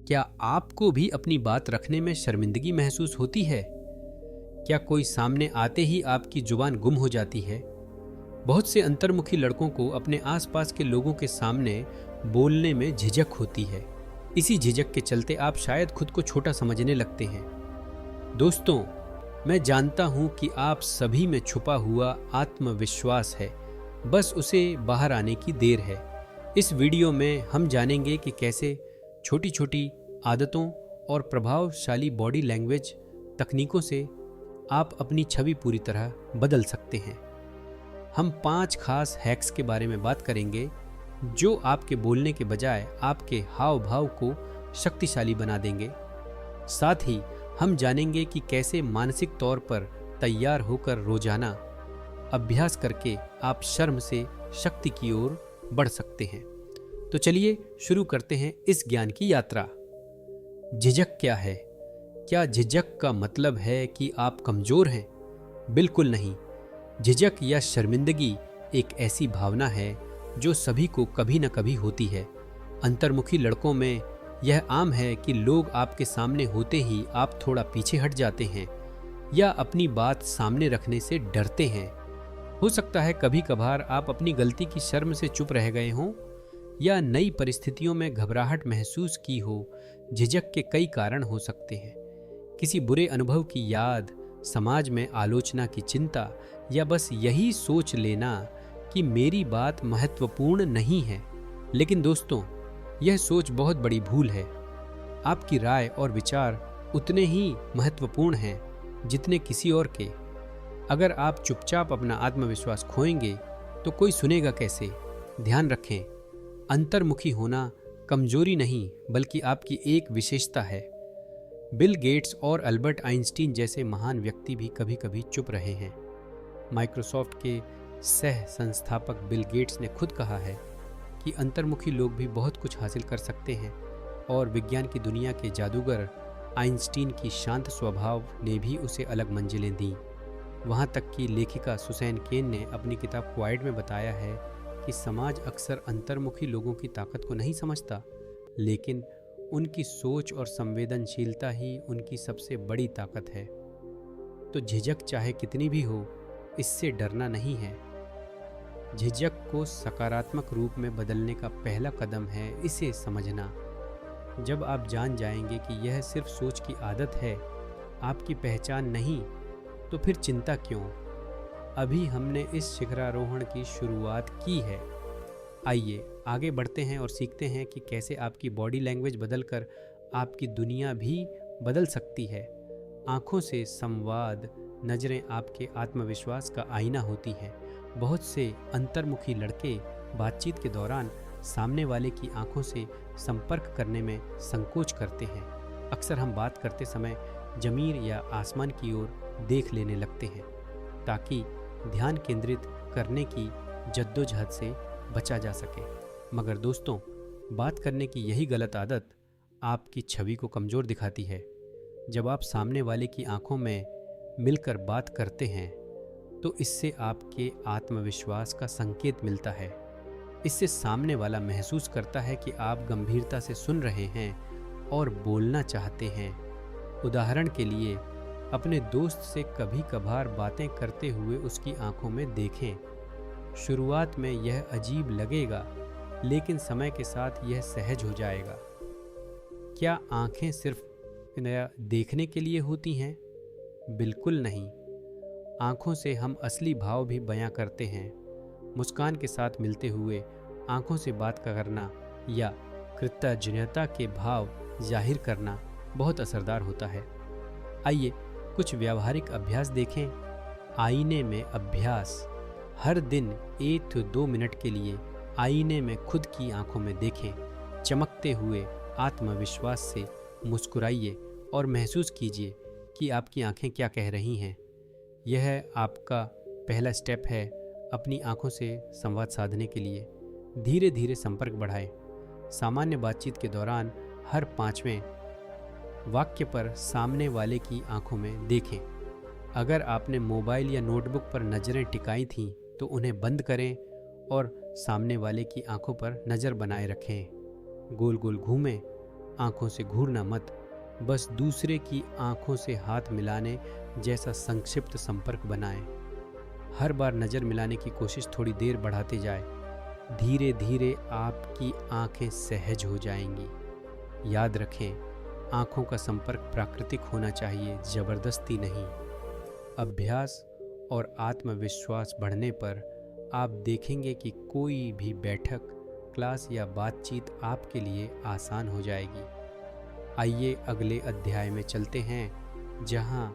क्या आपको भी अपनी बात रखने में शर्मिंदगी महसूस होती है? क्या कोई सामने आते ही आपकी जुबान गुम हो जाती है? बहुत से अंतर्मुखी लड़कों को अपने आसपास के लोगों के सामने बोलने में झिझक होती है। इसी झिझक के चलते आप शायद खुद को छोटा समझने लगते हैं। दोस्तों, मैं जानता हूं कि आप सभी में छुपा हुआ आत्मविश्वास है, बस उसे बाहर आने की देर है। इस वीडियो में हम जानेंगे कि कैसे छोटी छोटी आदतों और प्रभावशाली बॉडी लैंग्वेज तकनीकों से आप अपनी छवि पूरी तरह बदल सकते हैं। हम 5 खास हैक्स के बारे में बात करेंगे जो आपके बोलने के बजाय आपके हाव भाव को शक्तिशाली बना देंगे। साथ ही हम जानेंगे कि कैसे मानसिक तौर पर तैयार होकर रोजाना अभ्यास करके आप शर्म से शक्ति की ओर बढ़ सकते हैं। तो चलिए शुरू करते हैं इस ज्ञान की यात्रा। झिझक क्या है? क्या झिझक का मतलब है कि आप कमजोर हैं? बिल्कुल नहीं। झिझक या शर्मिंदगी एक ऐसी भावना है जो सभी को कभी न कभी होती है। अंतर्मुखी लड़कों में यह आम है कि लोग आपके सामने होते ही आप थोड़ा पीछे हट जाते हैं या अपनी बात सामने रखने से डरते हैं। हो सकता है कभी कभार आप अपनी गलती की शर्म से चुप रह गए हों या नई परिस्थितियों में घबराहट महसूस की हो। झिझक के कई कारण हो सकते हैं। किसी बुरे अनुभव की याद, समाज में आलोचना की चिंता या बस यही सोच लेना कि मेरी बात महत्वपूर्ण नहीं है। लेकिन दोस्तों, यह सोच बहुत बड़ी भूल है। आपकी राय और विचार उतने ही महत्वपूर्ण हैं जितने किसी और के। अगर आप चुपचाप अपना आत्मविश्वास खोएंगे तो कोई सुनेगा कैसे? ध्यान रखें, अंतर्मुखी होना कमजोरी नहीं बल्कि आपकी एक विशेषता है। बिल गेट्स और अल्बर्ट आइंस्टीन जैसे महान व्यक्ति भी कभी कभी चुप रहे हैं। माइक्रोसॉफ्ट के सह संस्थापक बिल गेट्स ने खुद कहा है कि अंतर्मुखी लोग भी बहुत कुछ हासिल कर सकते हैं, और विज्ञान की दुनिया के जादूगर आइंस्टीन की शांत स्वभाव ने भी उसे अलग मंजिलें दी। वहाँ तक कि लेखिका सुसैन केन ने अपनी किताब क्वाइट में बताया है कि समाज अक्सर अंतर्मुखी लोगों की ताकत को नहीं समझता, लेकिन उनकी सोच और संवेदनशीलता ही उनकी सबसे बड़ी ताकत है। तो झिझक चाहे कितनी भी हो, इससे डरना नहीं है। झिझक को सकारात्मक रूप में बदलने का पहला कदम है इसे समझना। जब आप जान जाएंगे कि यह सिर्फ सोच की आदत है, आपकी पहचान नहीं, तो फिर चिंता क्यों? अभी हमने इस शिखरारोहण की शुरुआत की है। आइए आगे बढ़ते हैं और सीखते हैं कि कैसे आपकी बॉडी लैंग्वेज बदलकर आपकी दुनिया भी बदल सकती है। आँखों से संवाद, नज़रें आपके आत्मविश्वास का आईना होती हैं। बहुत से अंतर्मुखी लड़के बातचीत के दौरान सामने वाले की आंखों से संपर्क करने में संकोच करते हैं। अक्सर हम बात करते समय ज़मीन या आसमान की ओर देख लेने लगते हैं ताकि ध्यान केंद्रित करने की जद्दोजहद से बचा जा सके। मगर दोस्तों, बात करने की यही गलत आदत आपकी छवि को कमज़ोर दिखाती है। जब आप सामने वाले की आंखों में मिलकर बात करते हैं तो इससे आपके आत्मविश्वास का संकेत मिलता है। इससे सामने वाला महसूस करता है कि आप गंभीरता से सुन रहे हैं और बोलना चाहते हैं। उदाहरण के लिए, अपने दोस्त से कभी कभार बातें करते हुए उसकी आंखों में देखें। शुरुआत में यह अजीब लगेगा, लेकिन समय के साथ यह सहज हो जाएगा। क्या आंखें सिर्फ देखने के लिए होती हैं? बिल्कुल नहीं। आंखों से हम असली भाव भी बयां करते हैं। मुस्कान के साथ मिलते हुए आंखों से बात करना या कृतज्ञता के भाव जाहिर करना बहुत असरदार होता है। आइए कुछ व्यावहारिक अभ्यास देखें। आईने में अभ्यास। हर दिन 1-2 मिनट के लिए आईने में खुद की आंखों में देखें। चमकते हुए आत्मविश्वास से मुस्कुराइए और महसूस कीजिए कि आपकी आंखें क्या कह रही हैं। यह आपका पहला स्टेप है अपनी आंखों से संवाद साधने के लिए। धीरे धीरे संपर्क बढ़ाएं। सामान्य बातचीत के दौरान हर 5वें वाक्य पर सामने वाले की आंखों में देखें। अगर आपने मोबाइल या नोटबुक पर नज़रें टिकाई थीं तो उन्हें बंद करें और सामने वाले की आंखों पर नज़र बनाए रखें। गोल गोल घूमें आंखों से घूरना मत, बस दूसरे की आंखों से हाथ मिलाने जैसा संक्षिप्त संपर्क बनाएं। हर बार नज़र मिलाने की कोशिश थोड़ी देर बढ़ाते जाए। धीरे धीरे आपकी आंखें सहज हो जाएंगी। याद रखें, आंखों का संपर्क प्राकृतिक होना चाहिए, जबरदस्ती नहीं। अभ्यास और आत्मविश्वास बढ़ने पर आप देखेंगे कि कोई भी बैठक, क्लास या बातचीत आपके लिए आसान हो जाएगी। आइए अगले अध्याय में चलते हैं, जहां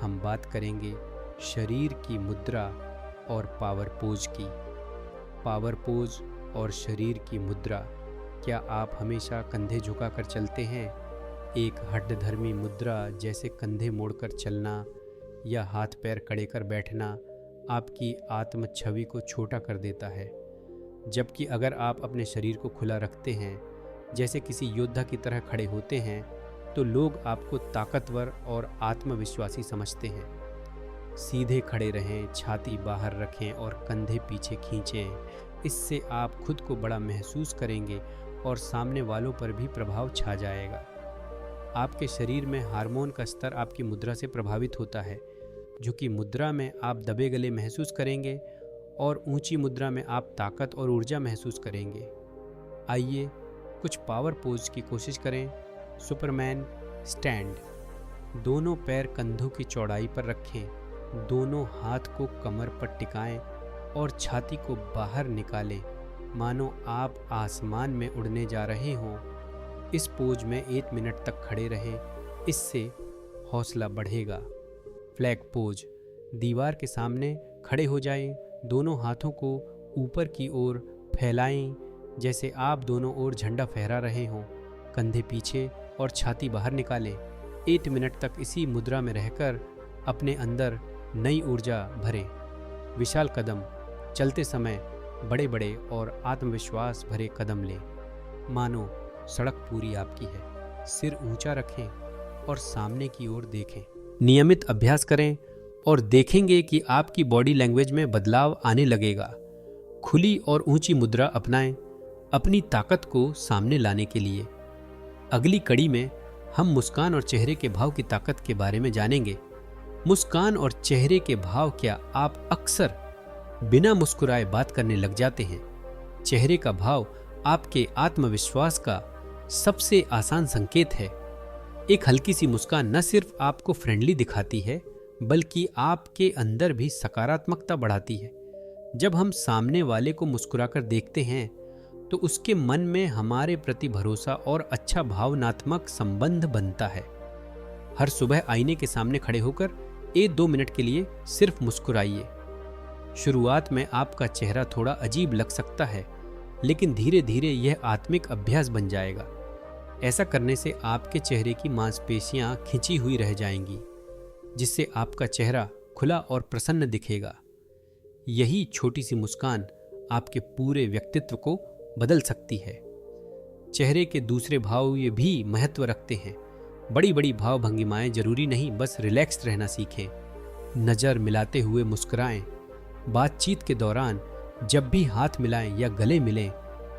हम बात करेंगे शरीर की मुद्रा और पावर पोज की। पावर पोज और शरीर की मुद्रा। क्या आप हमेशा कंधे झुकाकर चलते हैं? एक हड्डधर्मी मुद्रा जैसे कंधे मोड़कर चलना या हाथ पैर कड़े कर बैठना आपकी आत्म छवि को छोटा कर देता है। जबकि अगर आप अपने शरीर को खुला रखते हैं, जैसे किसी योद्धा की तरह खड़े होते हैं, तो लोग आपको ताकतवर और आत्मविश्वासी समझते हैं। सीधे खड़े रहें, छाती बाहर रखें और कंधे पीछे खींचें। इससे आप खुद को बड़ा महसूस करेंगे और सामने वालों पर भी प्रभाव छा जाएगा। आपके शरीर में हार्मोन का स्तर आपकी मुद्रा से प्रभावित होता है। झुकी मुद्रा में आप दबे गले महसूस करेंगे और ऊंची मुद्रा में आप ताकत और ऊर्जा महसूस करेंगे। आइए कुछ पावर पोज की कोशिश करें। Superman stand. दोनों पैर कंधों की चौड़ाई पर रखें, दोनों हाथ को कमर पर टिकाएं और छाती को बाहर निकालें, मानो आप आसमान में उड़ने जा रहे हों। इस पोज में 1 मिनट तक खड़े रहें, इससे हौसला बढ़ेगा। Flag pose. दीवार के सामने खड़े हो जाएं, दोनों हाथों को ऊपर की ओर फैलाएं जैसे आप दोनों ओर झंडा फहरा रहे हों। कंधे पीछे और छाती बाहर निकालें। 1 मिनट तक इसी मुद्रा में रहकर अपने अंदर नई ऊर्जा भरें। विशाल कदम। चलते समय बड़े बड़े और आत्मविश्वास भरे कदम लें, मानो सड़क पूरी आपकी है। सिर ऊंचा रखें और सामने की ओर देखें। नियमित अभ्यास करें और देखेंगे कि आपकी बॉडी लैंग्वेज में बदलाव आने लगेगा। खुली और ऊंची मुद्रा अपनाएं अपनी ताकत को सामने लाने के लिए। अगली कड़ी में हम मुस्कान और चेहरे के भाव की ताकत के बारे में जानेंगे। मुस्कान और चेहरे के भाव। क्या आप अक्सर बिना मुस्कुराए बात करने लग जाते हैं? चेहरे का भाव आपके आत्मविश्वास का सबसे आसान संकेत है। एक हल्की सी मुस्कान न सिर्फ आपको फ्रेंडली दिखाती है, बल्कि आपके अंदर भी सकारात्मकता बढ़ाती है। जब हम सामने वाले को मुस्कुराकर देखते हैं, तो उसके मन में हमारे प्रति भरोसा और अच्छा भावनात्मक संबंध बनता है। हर सुबह आईने के सामने खड़े होकर 1-2 मिनट के लिए सिर्फ मुस्कुराइए। शुरुआत में आपका चेहरा थोड़ा अजीब लग सकता है, लेकिन धीरे धीरे यह आत्मिक अभ्यास बन जाएगा। ऐसा करने से आपके चेहरे की मांसपेशियां खिंची हुई रह जाएंगी, जिससे आपका चेहरा खुला और प्रसन्न दिखेगा। यही छोटी सी मुस्कान आपके पूरे व्यक्तित्व को बदल सकती है। चेहरे के दूसरे भाव ये भी महत्व रखते हैं। बड़ी बड़ी भाव भंगिमाएं जरूरी नहीं, बस रिलैक्स्ड रहना सीखें। नज़र मिलाते हुए मुस्कुराएं। बातचीत के दौरान जब भी हाथ मिलाएं या गले मिलें,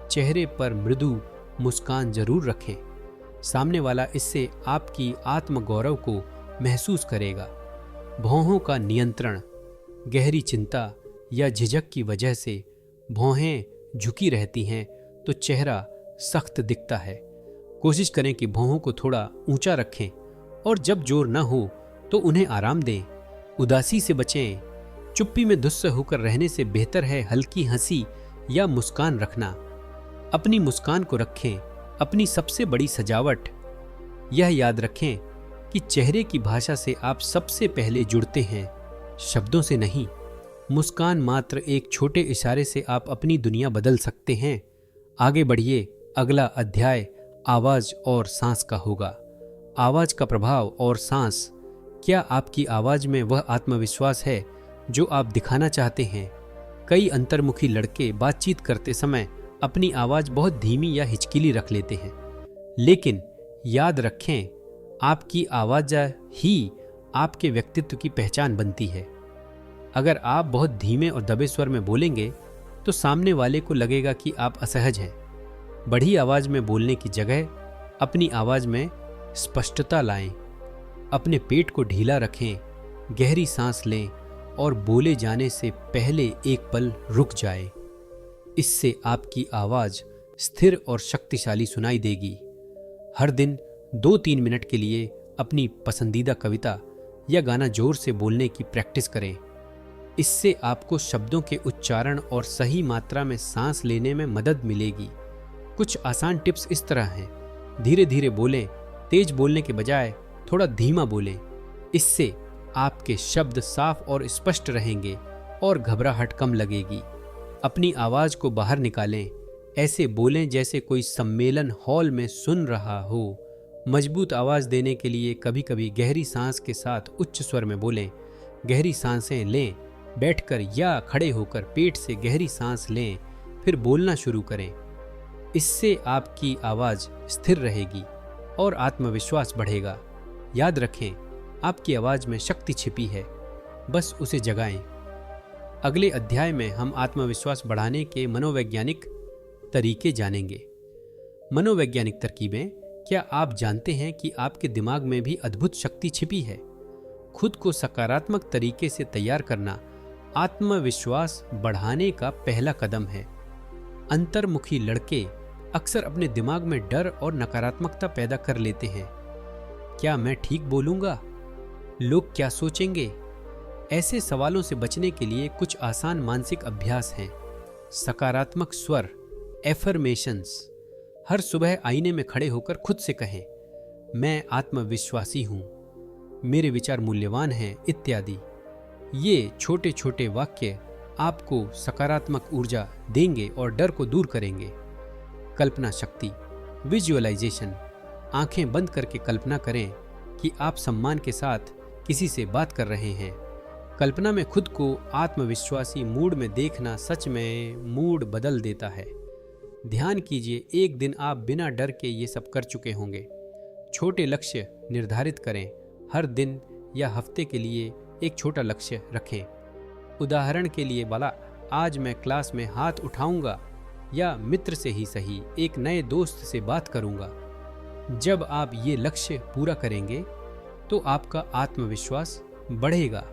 चेहरे पर मृदु मुस्कान जरूर रखें। सामने वाला इससे आपकी आत्मगौरव को महसूस करेगा। भौहों का नियंत्रण। गहरी चिंता या झिझक की वजह से भौहें झुकी रहती हैं तो चेहरा सख्त दिखता है। कोशिश करें कि भौहों को थोड़ा ऊंचा रखें और जब जोर न हो तो उन्हें आराम दें। उदासी से बचें। चुप्पी में धुस्स होकर रहने से बेहतर है हल्की हंसी या मुस्कान रखना। अपनी मुस्कान को रखें अपनी सबसे बड़ी सजावट। यह याद रखें कि चेहरे की भाषा से आप सबसे पहले जुड़ते हैं, शब्दों से नहीं। मुस्कान मात्र एक छोटे इशारे से आप अपनी दुनिया बदल सकते हैं। आगे बढ़िए। अगला अध्याय आवाज और सांस का होगा। आवाज का प्रभाव और सांस। क्या आपकी आवाज में वह आत्मविश्वास है जो आप दिखाना चाहते हैं? कई अंतर्मुखी लड़के बातचीत करते समय अपनी आवाज बहुत धीमी या हिचकीली रख लेते हैं, लेकिन याद रखें, आपकी आवाज ही आपके व्यक्तित्व की पहचान बनती है। अगर आप बहुत धीमे और दबे स्वर में बोलेंगे तो सामने वाले को लगेगा कि आप असहज हैं। बढ़ी आवाज में बोलने की जगह अपनी आवाज में स्पष्टता लाएं, अपने पेट को ढीला रखें, गहरी सांस लें और बोले जाने से पहले एक पल रुक जाए। इससे आपकी आवाज स्थिर और शक्तिशाली सुनाई देगी। हर दिन 2-3 मिनट के लिए अपनी पसंदीदा कविता या गाना जोर से बोलने की प्रैक्टिस करें। इससे आपको शब्दों के उच्चारण और सही मात्रा में सांस लेने में मदद मिलेगी। कुछ आसान टिप्स इस तरह हैं। धीरे धीरे बोलें, तेज बोलने के बजाय थोड़ा धीमा बोलें। इससे आपके शब्द साफ और स्पष्ट रहेंगे और घबराहट कम लगेगी। अपनी आवाज को बाहर निकालें, ऐसे बोलें जैसे कोई सम्मेलन हॉल में सुन रहा हो। मजबूत आवाज देने के लिए कभी कभी गहरी सांस के साथ उच्च स्वर में बोलें। गहरी सांसें लें, बैठकर या खड़े होकर पेट से गहरी सांस लें, फिर बोलना शुरू करें। इससे आपकी आवाज स्थिर रहेगी और आत्मविश्वास बढ़ेगा। याद रखें, आपकी आवाज में शक्ति छिपी है, बस उसे जगाएं। अगले अध्याय में हम आत्मविश्वास बढ़ाने के मनोवैज्ञानिक तरीके जानेंगे। मनोवैज्ञानिक तरकीबें। क्या आप जानते हैं कि आपके दिमाग में भी अद्भुत शक्ति छिपी है? खुद को सकारात्मक तरीके से तैयार करना आत्मविश्वास बढ़ाने का पहला कदम है। अंतर्मुखी लड़के अक्सर अपने दिमाग में डर और नकारात्मकता पैदा कर लेते हैं। क्या मैं ठीक बोलूंगा? लोग क्या सोचेंगे? ऐसे सवालों से बचने के लिए कुछ आसान मानसिक अभ्यास हैं। सकारात्मक स्वर, एफर्मेशंस। हर सुबह आईने में खड़े होकर खुद से कहें, मैं आत्मविश्वासी हूं, मेरे विचार मूल्यवान हैं, इत्यादि। ये छोटे छोटे वाक्य आपको सकारात्मक ऊर्जा देंगे और डर को दूर करेंगे। कल्पना शक्ति, विजुअलाइजेशन। आंखें बंद करके कल्पना करें कि आप सम्मान के साथ किसी से बात कर रहे हैं। कल्पना में खुद को आत्मविश्वासी मूड में देखना सच में मूड बदल देता है। ध्यान कीजिए, एक दिन आप बिना डर के ये सब कर चुके होंगे। छोटे लक्ष्य निर्धारित करें। हर दिन या हफ्ते के लिए एक छोटा लक्ष्य रखें। उदाहरण के लिए बोला, आज मैं क्लास में हाथ उठाऊंगा, या मित्र से ही सही एक नए दोस्त से बात करूंगा। जब आप ये लक्ष्य पूरा करेंगे तो आपका आत्मविश्वास बढ़ेगा।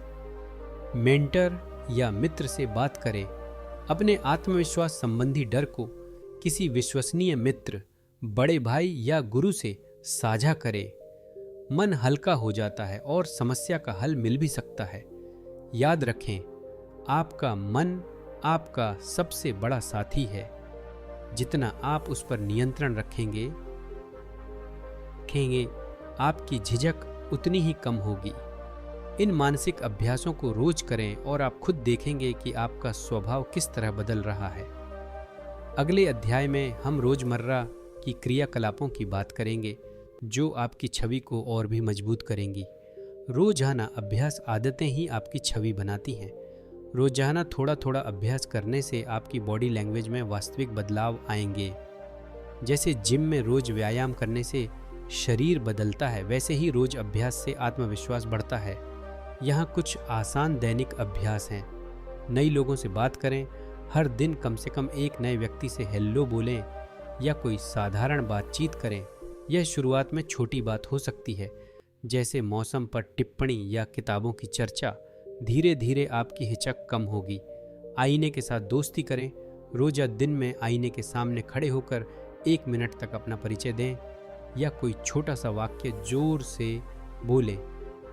मेंटर या मित्र से बात करें। अपने आत्मविश्वास संबंधी डर को किसी विश्वसनीय मित्र, बड़े भाई या गुरु से साझा करें। मन हल्का हो जाता है और समस्या का हल मिल भी सकता है। याद रखें, आपका मन आपका सबसे बड़ा साथी है। जितना आप उस पर नियंत्रण रखेंगे, आपकी झिझक उतनी ही कम होगी। इन मानसिक अभ्यासों को रोज करें और आप खुद देखेंगे कि आपका स्वभाव किस तरह बदल रहा है। अगले अध्याय में हम रोजमर्रा की क्रियाकलापों की बात करेंगे जो आपकी छवि को और भी मजबूत करेंगी। रोजाना अभ्यास आदतें ही आपकी छवि बनाती हैं। रोजाना थोड़ा थोड़ा अभ्यास करने से आपकी बॉडी लैंग्वेज में वास्तविक बदलाव आएंगे। जैसे जिम में रोज व्यायाम करने से शरीर बदलता है, वैसे ही रोज अभ्यास से आत्मविश्वास बढ़ता है। यहाँ कुछ आसान दैनिक अभ्यास हैं। नई लोगों से बात करें। हर दिन कम से कम एक नए व्यक्ति से हेलो बोलें या कोई साधारण बातचीत करें। यह शुरुआत में छोटी बात हो सकती है, जैसे मौसम पर टिप्पणी या किताबों की चर्चा। धीरे धीरे आपकी हिचक कम होगी। आईने के साथ दोस्ती करें। रोज या दिन में आईने के सामने खड़े होकर 1 मिनट तक अपना परिचय दें या कोई छोटा सा वाक्य जोर से बोलें।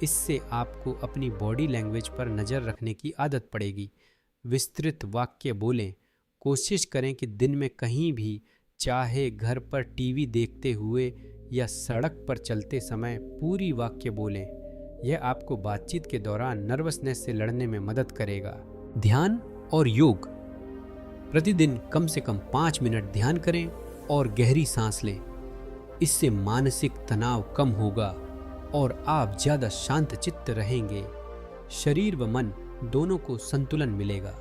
इससे आपको अपनी बॉडी लैंग्वेज पर नज़र रखने की आदत पड़ेगी। विस्तृत वाक्य बोलें। कोशिश करें कि दिन में कहीं भी, चाहे घर पर टीवी देखते हुए या सड़क पर चलते समय, पूरी वाक्य बोलें। यह आपको बातचीत के दौरान नर्वसनेस से लड़ने में मदद करेगा। ध्यान और योग। प्रतिदिन कम से कम 5 मिनट ध्यान करें और गहरी सांस लें। इससे मानसिक तनाव कम होगा और आप ज़्यादा शांत चित्त रहेंगे। शरीर व मन दोनों को संतुलन मिलेगा।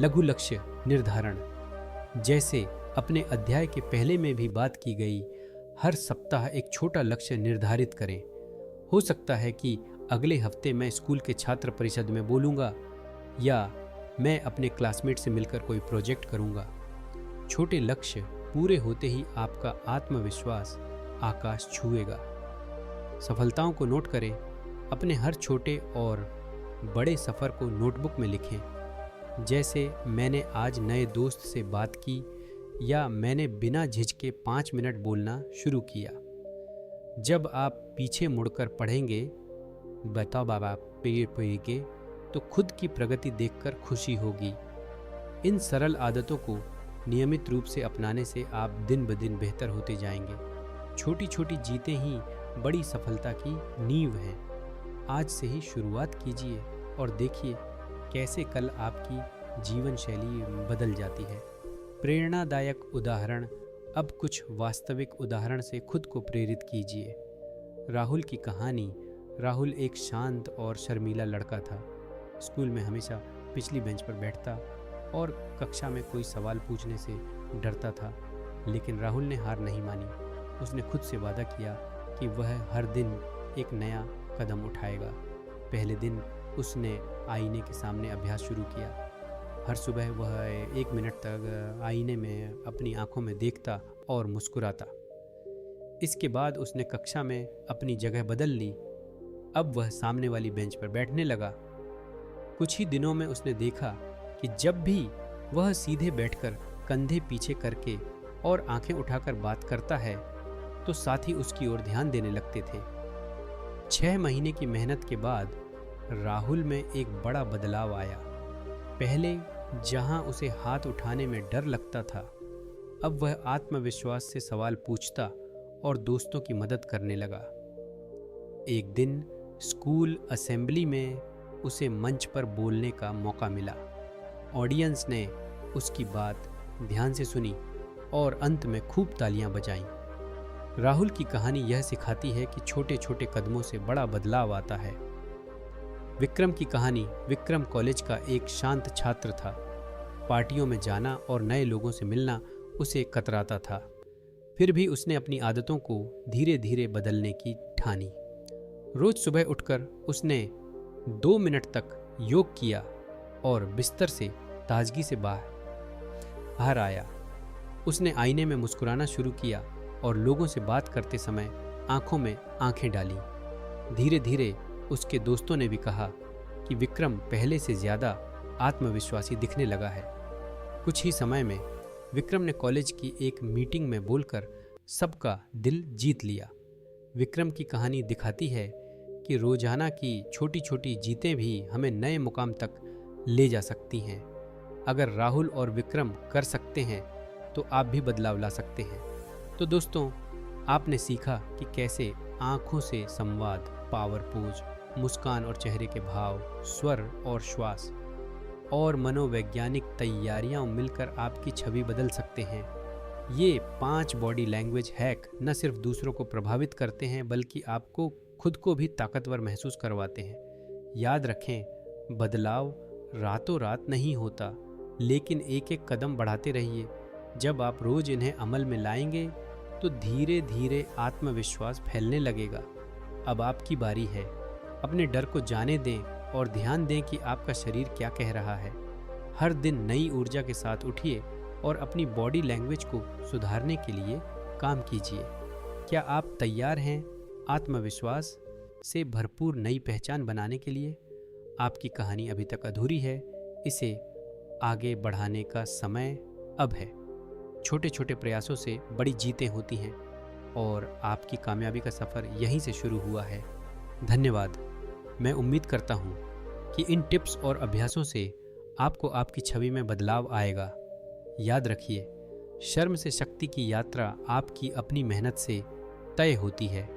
लघु लक्ष्य निर्धारण। जैसे अपने अध्याय के पहले में भी बात की गई, हर सप्ताह एक छोटा लक्ष्य निर्धारित करें। हो सकता है कि अगले हफ्ते मैं स्कूल के छात्र परिषद में बोलूँगा या मैं अपने क्लासमेट से मिलकर कोई प्रोजेक्ट करूँगा। छोटे लक्ष्य पूरे होते ही आपका आत्मविश्वास आकाश छुएगा। सफलताओं को नोट करें, अपने हर छोटे और बड़े सफ़र को नोटबुक में लिखें। जैसे मैंने आज नए दोस्त से बात की, या मैंने बिना झिझके 5 मिनट बोलना शुरू किया। जब आप पीछे मुड़कर पढ़ेंगे, बताओ बाबा पेड़ के, तो खुद की प्रगति देखकर खुशी होगी। इन सरल आदतों को नियमित रूप से अपनाने से आप दिन ब दिन बेहतर होते जाएंगे। छोटी छोटी जीतें ही बड़ी सफलता की नींव हैं। आज से ही शुरुआत कीजिए और देखिए कैसे कल आपकी जीवन शैली बदल जाती है। प्रेरणादायक उदाहरण। अब कुछ वास्तविक उदाहरण से खुद को प्रेरित कीजिए। राहुल की कहानी। राहुल एक शांत और शर्मीला लड़का था। स्कूल में हमेशा पिछली बेंच पर बैठता और कक्षा में कोई सवाल पूछने से डरता था, लेकिन राहुल ने हार नहीं मानी। उसने खुद से वादा किया कि वह हर दिन एक नया कदम उठाएगा। पहले दिन उसने आईने के सामने अभ्यास शुरू किया। हर सुबह वह 1 मिनट तक आईने में अपनी आंखों में देखता और मुस्कुराता। इसके बाद उसने कक्षा में अपनी जगह बदल ली। अब वह सामने वाली बेंच पर बैठने लगा। कुछ ही दिनों में उसने देखा कि जब भी वह सीधे बैठकर कंधे पीछे करके और आंखें उठाकर बात करता है, तो साथी उसकी ओर ध्यान देने लगते थे। 6 महीने की मेहनत के बाद राहुल में एक बड़ा बदलाव आया। पहले जहां उसे हाथ उठाने में डर लगता था, अब वह आत्मविश्वास से सवाल पूछता और दोस्तों की मदद करने लगा। एक दिन स्कूल असेंबली में उसे मंच पर बोलने का मौका मिला। ऑडियंस ने उसकी बात ध्यान से सुनी और अंत में खूब तालियां बजाईं। राहुल की कहानी यह सिखाती है कि छोटे छोटे कदमों से बड़ा बदलाव आता है। विक्रम की कहानी। विक्रम कॉलेज का एक शांत छात्र था। पार्टियों में जाना और नए लोगों से मिलना उसे कतराता था। फिर भी उसने अपनी आदतों को धीरे धीरे बदलने की ठानी। रोज सुबह उठकर उसने 2 मिनट तक योग किया और बिस्तर से ताजगी से बाहर आया। उसने आईने में मुस्कुराना शुरू किया और लोगों से बात करते समय आंखों में आंखें डाली। धीरे धीरे उसके दोस्तों ने भी कहा कि विक्रम पहले से ज़्यादा आत्मविश्वासी दिखने लगा है। कुछ ही समय में विक्रम ने कॉलेज की एक मीटिंग में बोलकर सबका दिल जीत लिया। विक्रम की कहानी दिखाती है कि रोजाना की छोटी छोटी जीतें भी हमें नए मुकाम तक ले जा सकती हैं। अगर राहुल और विक्रम कर सकते हैं तो आप भी बदलाव ला सकते हैं। तो दोस्तों, आपने सीखा कि कैसे आँखों से संवाद, पावर पोज, मुस्कान और चेहरे के भाव, स्वर और श्वास और मनोवैज्ञानिक तैयारियां मिलकर आपकी छवि बदल सकते हैं। ये 5 बॉडी लैंग्वेज हैक न सिर्फ दूसरों को प्रभावित करते हैं, बल्कि आपको खुद को भी ताकतवर महसूस करवाते हैं। याद रखें, बदलाव रातों रात नहीं होता, लेकिन एक एक कदम बढ़ाते रहिए। जब आप रोज इन्हें अमल में लाएंगे तो धीरे धीरे आत्मविश्वास फैलने लगेगा। अब आपकी बारी है। अपने डर को जाने दें और ध्यान दें कि आपका शरीर क्या कह रहा है। हर दिन नई ऊर्जा के साथ उठिए और अपनी बॉडी लैंग्वेज को सुधारने के लिए काम कीजिए। क्या आप तैयार हैं आत्मविश्वास से भरपूर नई पहचान बनाने के लिए? आपकी कहानी अभी तक अधूरी है, इसे आगे बढ़ाने का समय अब है। छोटे छोटे प्रयासों से बड़ी जीतें होती हैं और आपकी कामयाबी का सफ़र यहीं से शुरू हुआ है। धन्यवाद। मैं उम्मीद करता हूँ कि इन टिप्स और अभ्यासों से आपको आपकी छवि में बदलाव आएगा। याद रखिए, शर्म से शक्ति की यात्रा आपकी अपनी मेहनत से तय होती है।